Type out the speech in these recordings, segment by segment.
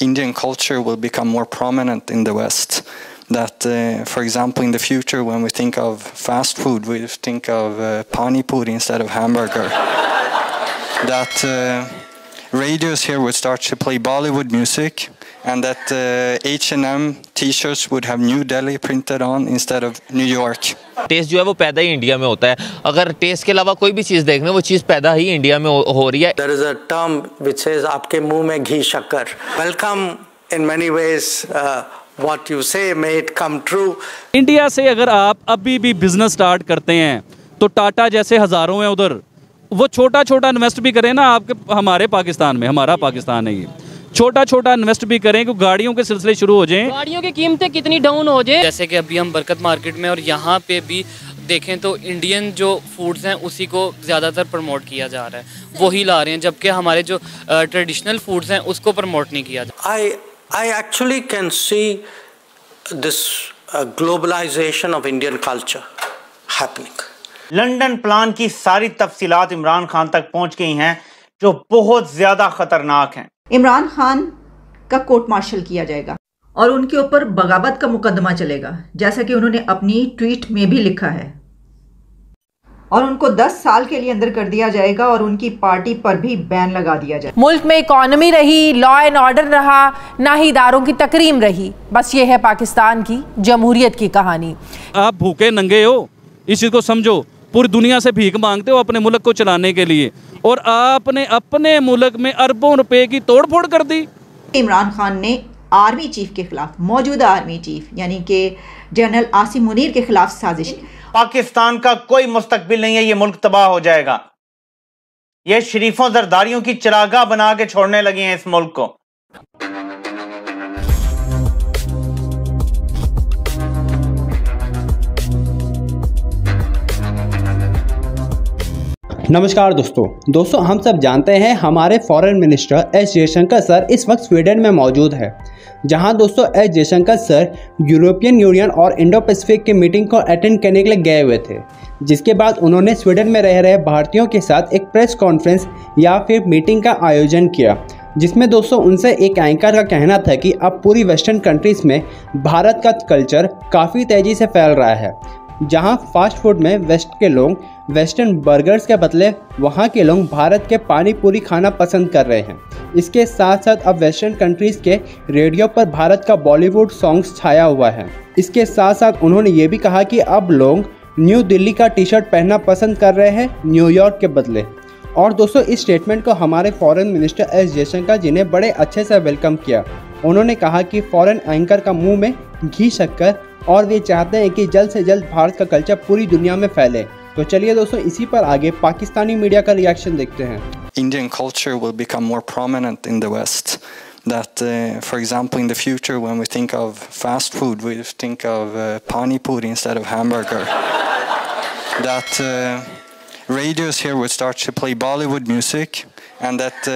Indian culture will become more prominent in the West. That, for example, in the future, when we think of fast food, we think of pani puri instead of hamburger. That radios here would start to play Bollywood music, and that H&M T-shirts would have New Delhi printed on instead of New York. Test जो है वो पैदा ही India में होता है। अगर test के अलावा कोई भी चीज़ देख लें, वो चीज़ पैदा ही इंडिया में हो रही है। There is a term which says आपके मुंह में घी शक्कर। Welcome in many ways. What you say may it come true. India से अगर आप अभी भी बिजनेस स्टार्ट करते हैं तो टाटा जैसे हजारों हैं उधर, वो छोटा छोटा इन्वेस्ट भी करें ना आपके हमारे पाकिस्तान में, हमारा पाकिस्तान है ये, छोटा छोटा इन्वेस्ट भी करें कि गाड़ियों के सिलसिले शुरू हो जाएं, गाड़ियों की कीमतें कितनी डाउन हो जाए। जैसे कि अभी हम बरकत मार्केट में और यहाँ पे भी देखें तो इंडियन जो फूड्स हैं उसी को ज़्यादातर प्रमोट किया जा रहा है, वही ला रहे हैं, जबकि हमारे जो ट्रेडिशनल फूड्स हैं उसको प्रमोट नहीं किया जा रहा। I actually can see this globalization of Indian culture happening. London plan की सारी तफसीलात इमरान खान तक पहुंच गई हैं जो बहुत ज़्यादा ख़तरनाक हैं। इमरान खान का कोर्ट मार्शल किया जाएगा और उनके ऊपर बगावत का मुकदमा चलेगा, जैसा कि उन्होंने अपनी ट्वीट में भी लिखा है, और उनको 10 साल के लिए अंदर कर दिया जाएगा और उनकी पार्टी पर भी बैन लगा दिया जाएगा। मुल्क में इकॉनमी रही, लॉ एंड ऑर्डर रहा, ना ही इदारों की तकरीम रही। बस ये है पाकिस्तान की जमहूरियत की कहानी। आप भूखे नंगे हो, इस चीज़ को समझो। पूरी दुनिया से भीख मांगते हो अपने मुल्क को चलाने के लिए, और आपने अपने मुल्क में अरबों रुपए की तोड़ फोड़ कर दी। इमरान खान ने आर्मी चीफ के खिलाफ, मौजूदा आर्मी चीफ यानी कि जनरल आसिम मुनीर के खिलाफ साजिश। पाकिस्तान का कोई मुस्तकबिल नहीं है, ये मुल्क तबाह हो जाएगा। ये शरीफों जरदारियों की चरागाह बना के छोड़ने लगे हैं इस मुल्क को। नमस्कार दोस्तों हम सब जानते हैं हमारे foreign minister S Jaishankar sir इस वक्त स्वीडन में मौजूद है, जहां दोस्तों S Jaishankar sir European union और इंडो पैसिफिक की मीटिंग को अटेंड करने के लिए गए हुए थे, जिसके बाद उन्होंने स्वीडन में रह रहे भारतीयों के साथ एक प्रेस कॉन्फ्रेंस या फिर मीटिंग का आयोजन किया, जिसमें दोस्तों उनसे एक एंकर का कहना था कि अब पूरी वेस्टर्न कंट्रीज़ में भारत का कल्चर काफ़ी तेज़ी से फैल रहा है, जहां फास्ट फूड में वेस्ट के लोग वेस्टर्न बर्गर्स के बदले वहां के लोग भारत के पानी पूरी खाना पसंद कर रहे हैं। इसके साथ साथ अब वेस्टर्न कंट्रीज़ के रेडियो पर भारत का बॉलीवुड सॉन्ग्स छाया हुआ है। इसके साथ साथ उन्होंने ये भी कहा कि अब लोग न्यू दिल्ली का टी शर्ट पहनना पसंद कर रहे हैं न्यूयॉर्क के बदले। और दोस्तों इस स्टेटमेंट को हमारे फॉरेन मिनिस्टर एस जयशंकर जी ने बड़े अच्छे से वेलकम किया। उन्होंने कहा कि फॉरेन एंकर का मुंह में घी शक्कर, और वे चाहते हैं कि जल्द से जल्द भारत का कल्चर पूरी दुनिया में फैले। तो चलिए दोस्तों इसी पर आगे पाकिस्तानी मीडिया का रिएक्शन देखते हैं। Indian culture will become more prominent in the West. That, for example, in the future, when we think of fast food, we think of pani puri instead of hamburger. That radios here would start to play Bollywood music, and that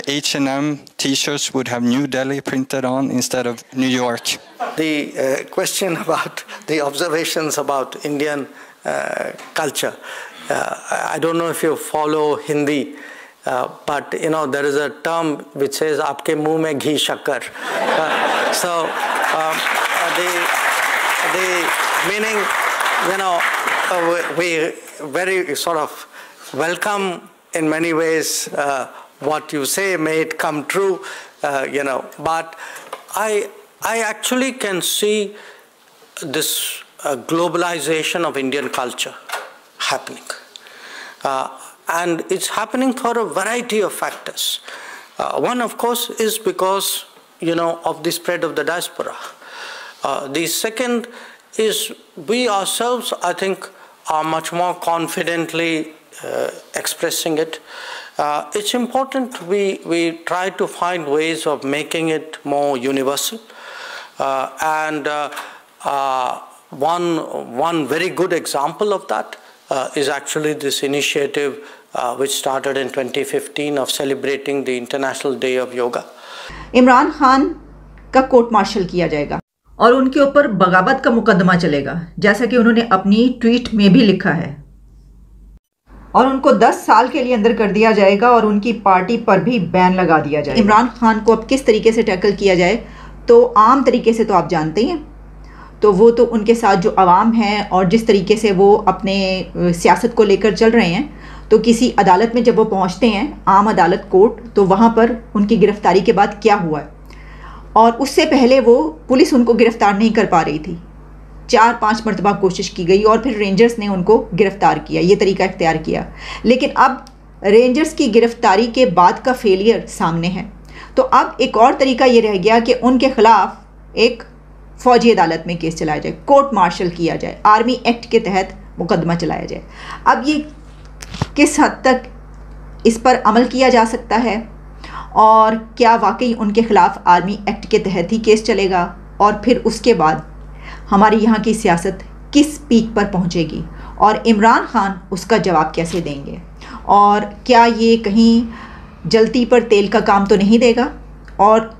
H&M T-shirts would have New Delhi printed on instead of New York. The question about the observations about Indian culture, I don't know if you follow Hindi, but you know there is a term which says "आपके मुंह में घी शक्कर." So the meaning, you know, we very sort of welcome in many ways what you say may it come true, you know, but I actually can see this globalization of Indian culture happening, and it's happening for a variety of factors. One of course is because, you know, of the spread of the diaspora. The second is we ourselves, I think, are much more confidently expressing it. It's important we try to find ways of making it more universal, and one very good example of that is actually this initiative which started in 2015 of celebrating the International Day of Yoga. Imran Khan का court martial किया जाएगा और उनके ऊपर बगावत का मुकदमा चलेगा, जैसा कि उन्होंने अपनी ट्वीट में भी लिखा है, और उनको 10 साल के लिए अंदर कर दिया जाएगा और उनकी पार्टी पर भी बैन लगा दिया जाएगा। इमरान खान को अब किस तरीके से टैकल किया जाए, तो आम तरीके से तो आप जानते ही हैं, तो वो तो उनके साथ जो अवाम है और जिस तरीके से वो अपने सियासत को लेकर चल रहे हैं, तो किसी अदालत में जब वो पहुंचते हैं, आम अदालत कोर्ट, तो वहाँ पर उनकी गिरफ्तारी के बाद क्या हुआ है, और उससे पहले वो पुलिस उनको गिरफ्तार नहीं कर पा रही थी। 4-5 मरतबा कोशिश की गई और फिर रेंजर्स ने उनको गिरफ्तार किया, ये तरीका इख्तियार किया। लेकिन अब रेंजर्स की गिरफ्तारी के बाद का फेलियर सामने है, तो अब एक और तरीका ये रह गया कि उनके ख़िलाफ़ एक फ़ौजी अदालत में केस चलाया जाए, कोर्ट मार्शल किया जाए, आर्मी एक्ट के तहत मुकदमा चलाया जाए। अब ये किस हद तक इस पर अमल किया जा सकता है और क्या वाकई उनके ख़िलाफ़ आर्मी एक्ट के तहत ही केस चलेगा, और फिर उसके बाद हमारी यहाँ की सियासत किस पीक पर पहुँचेगी और इमरान खान उसका जवाब कैसे देंगे, और क्या ये कहीं जलती पर तेल का काम तो नहीं देगा, और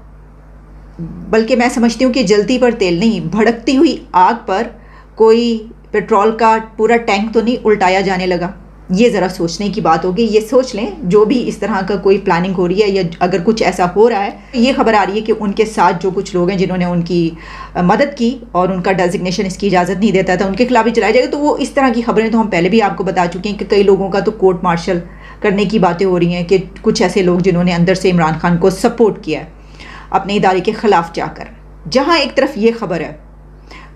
बल्कि मैं समझती हूँ कि जलती पर तेल नहीं, भड़कती हुई आग पर कोई पेट्रोल का पूरा टैंक तो नहीं उल्टाया जाने लगा। ये ज़रा सोचने की बात होगी। ये सोच लें, जो भी इस तरह का कोई प्लानिंग हो रही है या अगर कुछ ऐसा हो रहा है, ये खबर आ रही है कि उनके साथ जो कुछ लोग हैं जिन्होंने उनकी मदद की और उनका डेजिग्नेशन इसकी इजाज़त नहीं देता था, उनके खिलाफ भी चलाया जाएगा। तो वो इस तरह की खबरें तो हम पहले भी आपको बता चुके हैं कि कई लोगों का तो कोर्ट मार्शल करने की बातें हो रही हैं कि कुछ ऐसे लोग जिन्होंने अंदर से इमरान खान को सपोर्ट किया है अपने इदारे के ख़िलाफ़ जाकर। जहाँ एक तरफ ये खबर है,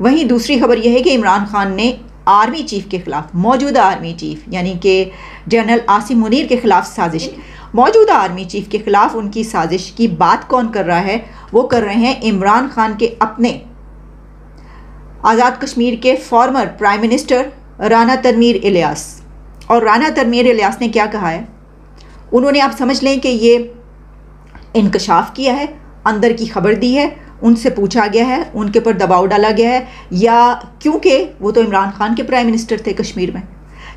वहीं दूसरी खबर यह है कि इमरान खान ने आर्मी चीफ के ख़िलाफ़, मौजूदा आर्मी चीफ यानी कि जनरल आसिम मुनीर के ख़िलाफ़ साजिश, मौजूदा आर्मी चीफ के ख़िलाफ़ उनकी साजिश की बात कौन कर रहा है? वो कर रहे हैं इमरान खान के अपने आज़ाद कश्मीर के former prime minister Rana Tanveer Ilyas. और राना तनवीर इलियास ने क्या कहा है? उन्होंने, आप समझ लें कि ये इंकशाफ किया है, अंदर की खबर दी है, उनसे पूछा गया है, उनके ऊपर दबाव डाला गया है, या क्योंकि वो तो इमरान खान के प्राइम मिनिस्टर थे कश्मीर में,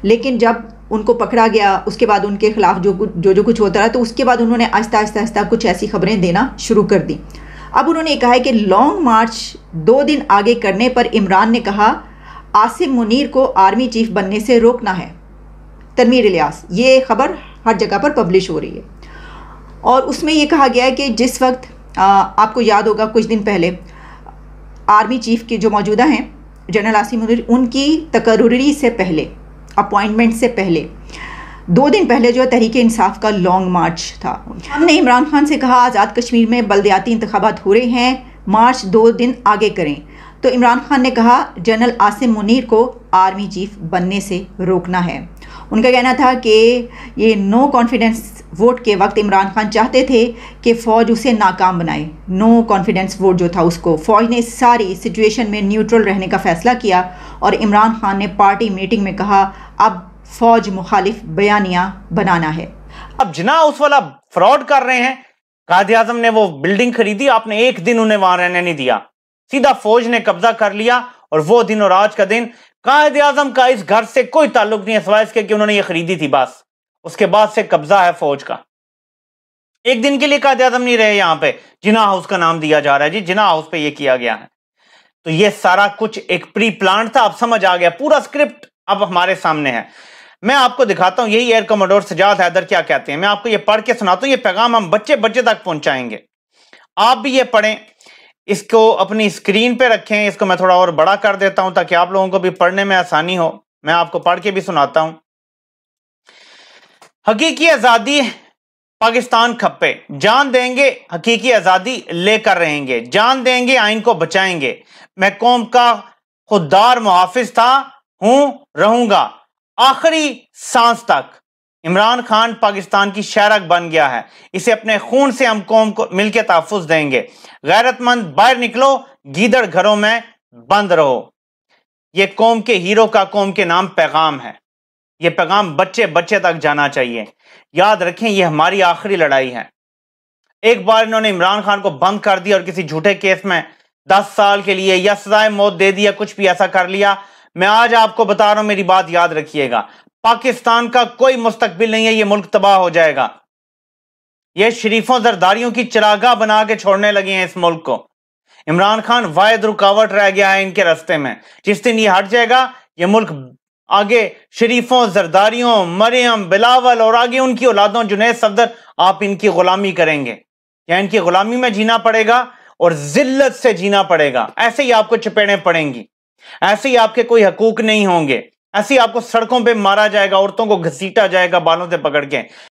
लेकिन जब उनको पकड़ा गया उसके बाद उनके खिलाफ जो कुछ होता रहा, तो उसके बाद उन्होंने आहिस्ता कुछ ऐसी खबरें देना शुरू कर दी। अब उन्होंने कहा है कि लॉन्ग मार्च 2 दिन आगे करने पर इमरान ने कहा आसिम मुनीर को आर्मी चीफ बनने से रोकना है। तनवीर इलियास, ये खबर हर जगह पर पब्लिश हो रही है और उसमें ये कहा गया है कि जिस वक्त आपको याद होगा कुछ दिन पहले आर्मी चीफ के जो मौजूदा हैं जनरल आसिम मुनीर, उनकी तकर्रुरी से पहले, अपॉइंटमेंट से पहले 2 दिन पहले जो है तहरीक इंसाफ का लॉन्ग मार्च था। हमने इमरान खान से कहा आज़ाद कश्मीर में बल्दियाती इंतखाबात हो रहे हैं, मार्च 2 दिन आगे करें। तो इमरान खान ने कहा जनरल आसिम मुनीर को आर्मी चीफ बनने से रोकना है। उनका कहना था कि ये नो कॉन्फिडेंस वोट के वक्त इमरान खान चाहते थे कि फ़ौज उसे नाकाम बनाए। नो कॉन्फिडेंस वोट जो था उसको फ़ौज ने सारी सिचुएशन में न्यूट्रल रहने का फ़ैसला किया और इमरान खान ने पार्टी मीटिंग में कहा अब फ़ौज मुखालिफ बयानियाँ बनाना है। अब जिना उस वाला फ्रॉड कर रहे हैं, कायद-ए-आज़म ने वो बिल्डिंग खरीदी, आपने एक दिन उन्हें वहां रहने नहीं दिया, सीधा फौज ने कब्जा कर लिया और वो दिन और आज का दिन कायद-ए-आज़म का इस घर से कोई ताल्लुक नहीं है सिवाय इसके कि उन्होंने ये खरीदी थी, बस उसके बाद से कब्जा है फौज का। एक दिन के लिए कायद-ए-आज़म नहीं रहे यहां पे, जिना हाउस का नाम दिया जा रहा है जी, जिना हाउस पे ये किया गया है। तो ये सारा कुछ एक प्री प्लान था, अब समझ आ गया, पूरा स्क्रिप्ट अब हमारे सामने है। मैं आपको दिखाता हूं यही एयर कमोडोर सजाद हैदर क्या कहते हैं, मैं आपको ये पढ़ के सुनाता हूं, ये पैगाम हम बच्चे बच्चे तक पहुंचाएंगे। आप भी ये पढ़ें, इसको अपनी स्क्रीन पे रखें, इसको मैं थोड़ा और बड़ा कर देता हूं ताकि आप लोगों को भी पढ़ने में आसानी हो। मैं आपको पढ़ के भी सुनाता हूं। हकीकी आजादी पाकिस्तान खप्पे, जान देंगे हकीकी आजादी लेकर रहेंगे, जान देंगे आइन को बचाएंगे, मैं कौम का खुददार मुहाफिज था, हूं, रहूंगा आखिरी सांस तक। इमरान खान पाकिस्तान की शहरक बन गया है, इसे अपने खून से हम कौम को मिलकर तहफ़्फ़ुज़ देंगे। गैरतमंद बाहर निकलो, गीदड़ घरों में बंद रहो। ये कौम के हीरो का कौम के नाम पैगाम है, ये पैगाम बच्चे बच्चे तक जाना चाहिए। याद रखें ये हमारी आखिरी लड़ाई है। एक बार इन्होंने इमरान खान को बंद कर दिया और किसी झूठे केस में 10 साल के लिए या सजाए मौत दे दिया, कुछ भी ऐसा कर लिया। मैं आज आपको बता रहा हूं, मेरी बात याद रखिएगा, पाकिस्तान का कोई मुस्तकबिल नहीं है, ये मुल्क तबाह हो जाएगा। ये शरीफों जरदारियों की चिरागा बना के छोड़ने लगे हैं इस मुल्क को। इमरान खान वाहिद रुकावट रह गया है इनके रास्ते में, जिस दिन ये हट जाएगा ये मुल्क आगे शरीफों, जरदारियों, मरियम, बिलावल और आगे उनकी औलादों, जुनैद, सफदर, आप इनकी गुलामी करेंगे या इनकी गुलामी में जीना पड़ेगा और जिल्लत से जीना पड़ेगा। ऐसे ही आपको चपेड़ें पड़ेंगी, ऐसे ही आपके कोई हकूक नहीं होंगे, ऐसे ही आपको सड़कों पे मारा जाएगा, औरतों को घसीटा जाएगा बालों से पकड़ के।